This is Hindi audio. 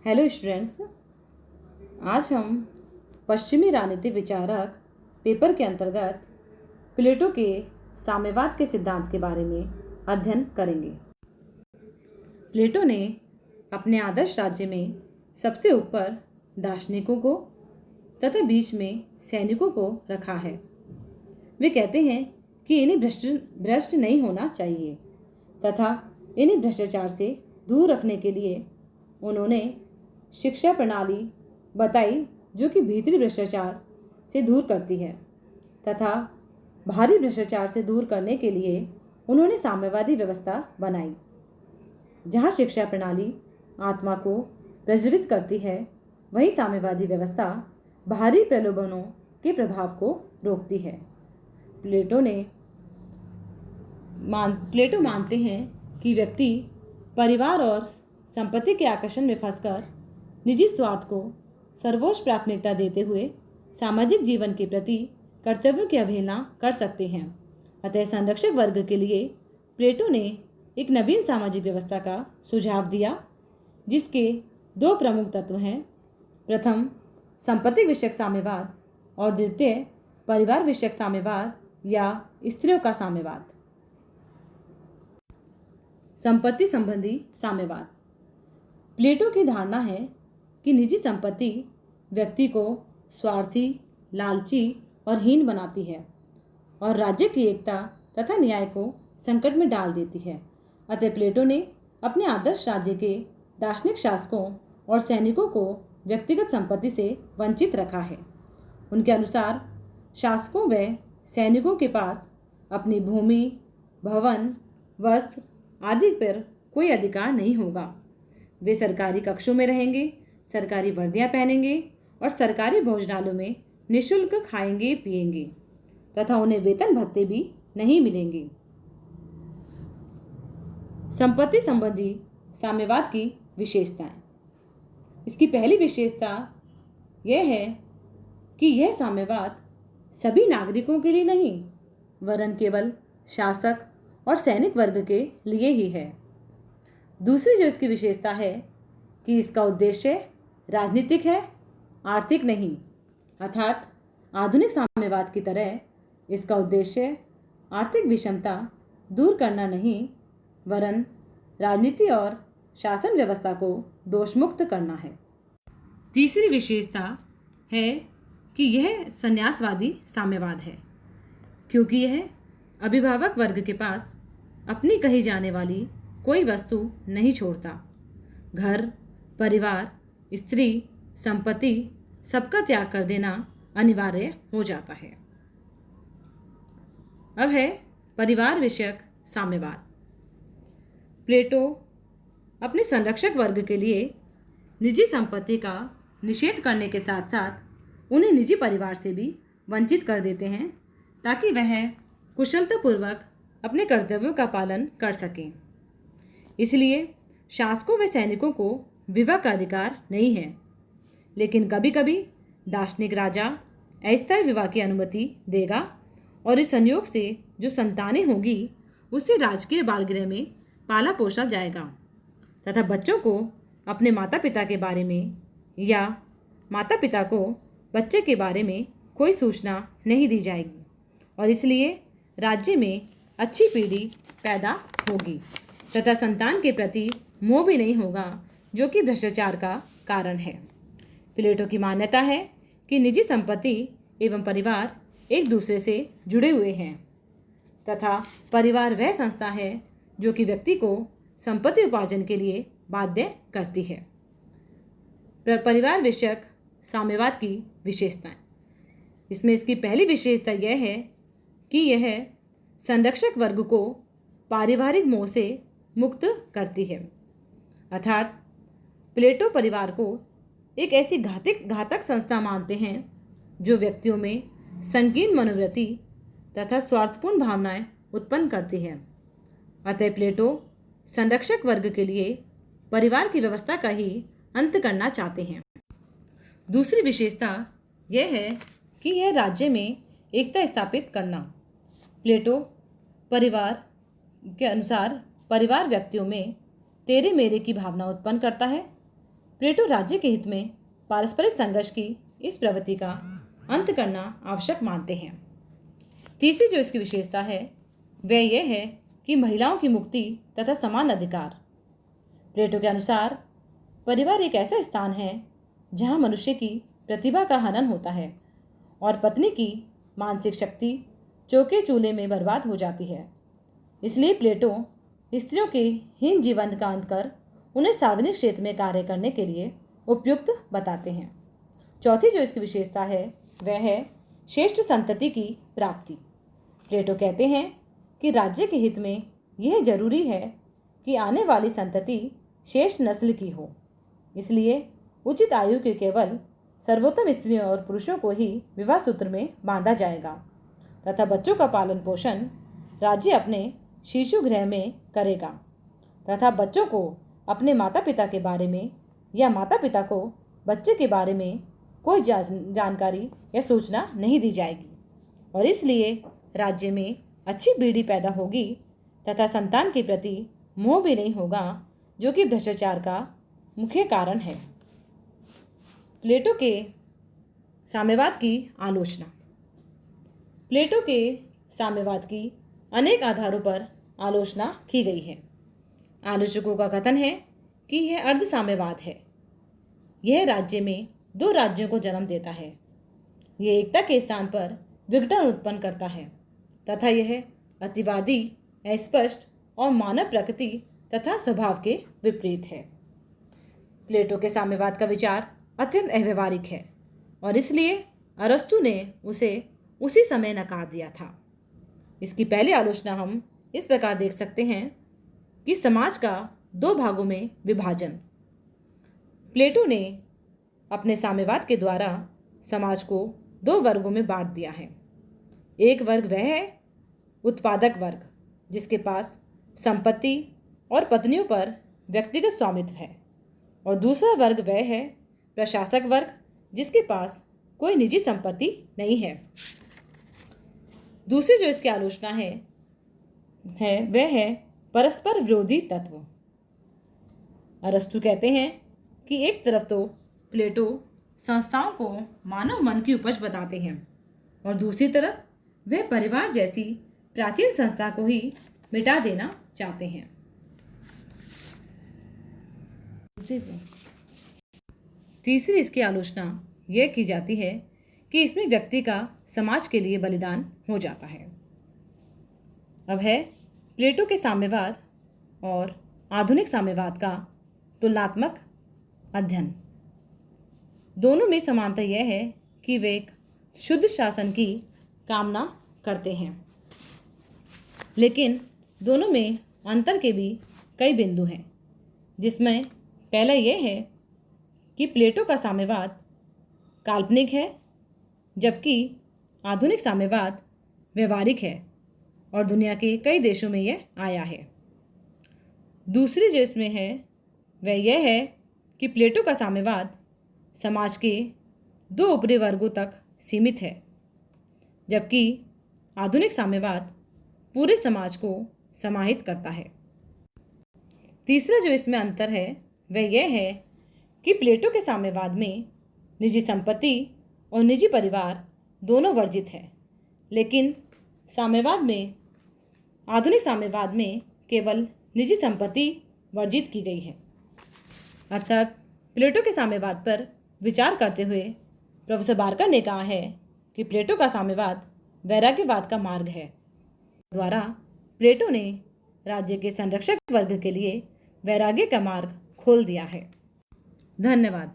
हेलो स्टूडेंट्स, आज हम पश्चिमी राजनीतिक विचारक पेपर के अंतर्गत प्लेटो के साम्यवाद के सिद्धांत के बारे में अध्ययन करेंगे। प्लेटो ने अपने आदर्श राज्य में सबसे ऊपर दार्शनिकों को तथा बीच में सैनिकों को रखा है। वे कहते हैं कि इन्हें भ्रष्ट नहीं होना चाहिए तथा इन्हें भ्रष्टाचार से दूर रखने के लिए उन्होंने शिक्षा प्रणाली बताई जो कि भीतरी भ्रष्टाचार से दूर करती है तथा बाहरी भ्रष्टाचार से दूर करने के लिए उन्होंने साम्यवादी व्यवस्था बनाई, जहां शिक्षा प्रणाली आत्मा को प्रज्वलित करती है, वहीं साम्यवादी व्यवस्था बाहरी प्रलोभनों के प्रभाव को रोकती है। प्लेटो मानते हैं कि व्यक्ति परिवार और संपत्ति के आकर्षण में फंसकर निजी स्वार्थ को सर्वोच्च प्राथमिकता देते हुए सामाजिक जीवन के प्रति कर्तव्यों की अवहेलना कर सकते हैं। अतः संरक्षक वर्ग के लिए प्लेटो ने एक नवीन सामाजिक व्यवस्था का सुझाव दिया, जिसके दो प्रमुख तत्व हैं। प्रथम संपत्ति विषयक साम्यवाद और द्वितीय परिवार विषयक साम्यवाद या स्त्रियों का साम्यवाद। संपत्ति संबंधी साम्यवाद। प्लेटो की धारणा है कि निजी संपत्ति व्यक्ति को स्वार्थी, लालची और हीन बनाती है और राज्य की एकता तथा न्याय को संकट में डाल देती है। अतः प्लेटो ने अपने आदर्श राज्य के दार्शनिक शासकों और सैनिकों को व्यक्तिगत संपत्ति से वंचित रखा है। उनके अनुसार शासकों व सैनिकों के पास अपनी भूमि, भवन, वस्त्र आदि पर कोई अधिकार नहीं होगा। वे सरकारी कक्षों में रहेंगे, सरकारी वर्दियां पहनेंगे और सरकारी भोजनालयों में निःशुल्क खाएंगे पिएंगे तथा उन्हें वेतन भत्ते भी नहीं मिलेंगे। संपत्ति संबंधी साम्यवाद की विशेषताएं। इसकी पहली विशेषता यह है कि यह साम्यवाद सभी नागरिकों के लिए नहीं, वरन केवल शासक और सैनिक वर्ग के लिए ही है। दूसरी जो इसकी विशेषता है कि इसका उद्देश्य राजनीतिक है, आर्थिक नहीं। अर्थात आधुनिक साम्यवाद की तरह इसका उद्देश्य आर्थिक विषमता दूर करना नहीं, वरन राजनीति और शासन व्यवस्था को दोषमुक्त करना है। तीसरी विशेषता है कि यह संन्यासवादी साम्यवाद है, क्योंकि यह अभिभावक वर्ग के पास अपनी कही जाने वाली कोई वस्तु नहीं छोड़ता। घर, परिवार, स्त्री, संपत्ति सबका त्याग कर देना अनिवार्य हो जाता है। अब है परिवार विषयक साम्यवाद। प्लेटो अपने संरक्षक वर्ग के लिए निजी संपत्ति का निषेध करने के साथ साथ उन्हें निजी परिवार से भी वंचित कर देते हैं, ताकि वह कुशलतापूर्वक अपने कर्तव्यों का पालन कर सकें। इसलिए शासकों व सैनिकों को विवाह का अधिकार नहीं है, लेकिन कभी कभी दार्शनिक राजा अस्थायी विवाह की अनुमति देगा और इस संयोग से जो संतानें होगी उसे राजकीय बालगृह में पाला पोसा जाएगा तथा बच्चों को अपने माता पिता के बारे में या माता पिता को बच्चे के बारे में कोई सूचना नहीं दी जाएगी और इसलिए राज्य में अच्छी पीढ़ी पैदा होगी तथा संतान के प्रति मोह भी नहीं होगा, जो कि भ्रष्टाचार का कारण है। प्लेटो की मान्यता है कि निजी संपत्ति एवं परिवार एक दूसरे से जुड़े हुए हैं तथा परिवार वह संस्था है जो कि व्यक्ति को संपत्ति उपार्जन के लिए बाध्य करती है। परिवार विषयक साम्यवाद की विशेषताएं। इसमें इसकी पहली विशेषता यह है कि यह संरक्षक वर्ग को पारिवारिक मोह से मुक्त करती है। अर्थात प्लेटो परिवार को एक ऐसी घातक संस्था मानते हैं जो व्यक्तियों में संकीर्ण मनोवृत्ति तथा स्वार्थपूर्ण भावनाएं उत्पन्न करती है। अतः प्लेटो संरक्षक वर्ग के लिए परिवार की व्यवस्था का ही अंत करना चाहते हैं। दूसरी विशेषता यह है कि यह राज्य में एकता स्थापित करना। प्लेटो परिवार के अनुसार परिवार व्यक्तियों में तेरे मेरे की भावना उत्पन्न करता है प्लेटो राज्य के हित में पारस्परिक संघर्ष की इस प्रवृत्ति का अंत करना आवश्यक मानते हैं। तीसरी जो इसकी विशेषता है वह यह है कि महिलाओं की मुक्ति तथा समान अधिकार। प्लेटो के अनुसार परिवार एक ऐसा स्थान है जहां मनुष्य की प्रतिभा का हनन होता है और पत्नी की मानसिक शक्ति चौके चूल्हे में बर्बाद हो जाती है। इसलिए प्लेटो स्त्रियों के हीन जीवन का अंत कर उन्हें सार्वजनिक क्षेत्र में कार्य करने के लिए उपयुक्त बताते हैं। चौथी जो इसकी विशेषता है वह है श्रेष्ठ संतति की प्राप्ति। प्लेटो कहते हैं कि राज्य के हित में यह जरूरी है कि आने वाली संतति श्रेष्ठ नस्ल की हो। इसलिए उचित आयु के केवल सर्वोत्तम स्त्रियों और पुरुषों को ही विवाह सूत्र में बांधा जाएगा तथा बच्चों का पालन पोषण राज्य अपने शिशु गृह में करेगा तथा बच्चों को अपने माता पिता के बारे में या माता पिता को बच्चे के बारे में कोई जानकारी या सूचना नहीं दी जाएगी और इसलिए राज्य में अच्छी पीढ़ी पैदा होगी तथा संतान के प्रति मोह भी नहीं होगा, जो कि भ्रष्टाचार का मुख्य कारण है। प्लेटो के साम्यवाद की आलोचना। प्लेटो के साम्यवाद की अनेक आधारों पर आलोचना की गई है। आलोचकों का कथन है कि यह अर्ध साम्यवाद है। यह राज्य में दो राज्यों को जन्म देता है। यह एकता के स्थान पर विघटन उत्पन्न करता है तथा यह अतिवादी, अस्पष्ट और मानव प्रकृति तथा स्वभाव के विपरीत है। प्लेटो के साम्यवाद का विचार अत्यंत अव्यवहारिक है और इसलिए अरस्तु ने उसे उसी समय नकार दिया था। इसकी पहली आलोचना हम इस प्रकार देख सकते हैं कि समाज का दो भागों में विभाजन। प्लेटो ने अपने साम्यवाद के द्वारा समाज को दो वर्गों में बांट दिया है। एक वर्ग वह है उत्पादक वर्ग, जिसके पास संपत्ति और पत्नियों पर व्यक्तिगत स्वामित्व है, और दूसरा वर्ग वह है प्रशासक वर्ग, जिसके पास कोई निजी संपत्ति नहीं है। दूसरी जो इसकी आलोचना है वह है परस्पर विरोधी तत्व। अरस्तु कहते हैं कि एक तरफ तो प्लेटो संस्थाओं को मानव मन की उपज बताते हैं और दूसरी तरफ वह परिवार जैसी प्राचीन संस्था को ही मिटा देना चाहते हैं। तीसरी इसकी आलोचना यह की जाती है कि इसमें व्यक्ति का समाज के लिए बलिदान हो जाता है। अब है प्लेटो के साम्यवाद और आधुनिक साम्यवाद का तुलनात्मक अध्ययन। दोनों में समानता यह है कि वे एक शुद्ध शासन की कामना करते हैं, लेकिन दोनों में अंतर के भी कई बिंदु हैं, जिसमें पहला यह है कि प्लेटो का साम्यवाद काल्पनिक है जबकि आधुनिक साम्यवाद व्यवहारिक है और दुनिया के कई देशों में यह आया है। दूसरी जो इसमें है वह यह है कि प्लेटो का साम्यवाद समाज के दो ऊपरी वर्गों तक सीमित है, जबकि आधुनिक साम्यवाद पूरे समाज को समाहित करता है। तीसरा जो इसमें अंतर है वह यह है कि प्लेटो के साम्यवाद में निजी संपत्ति और निजी परिवार दोनों वर्जित है, लेकिन आधुनिक साम्यवाद में केवल निजी संपत्ति वर्जित की गई है। अर्थात प्लेटो के साम्यवाद पर विचार करते हुए प्रोफेसर बार्कर ने कहा है कि प्लेटो का साम्यवाद वैराग्यवाद का मार्ग है। द्वारा प्लेटो ने राज्य के संरक्षक वर्ग के लिए वैराग्य का मार्ग खोल दिया है। धन्यवाद।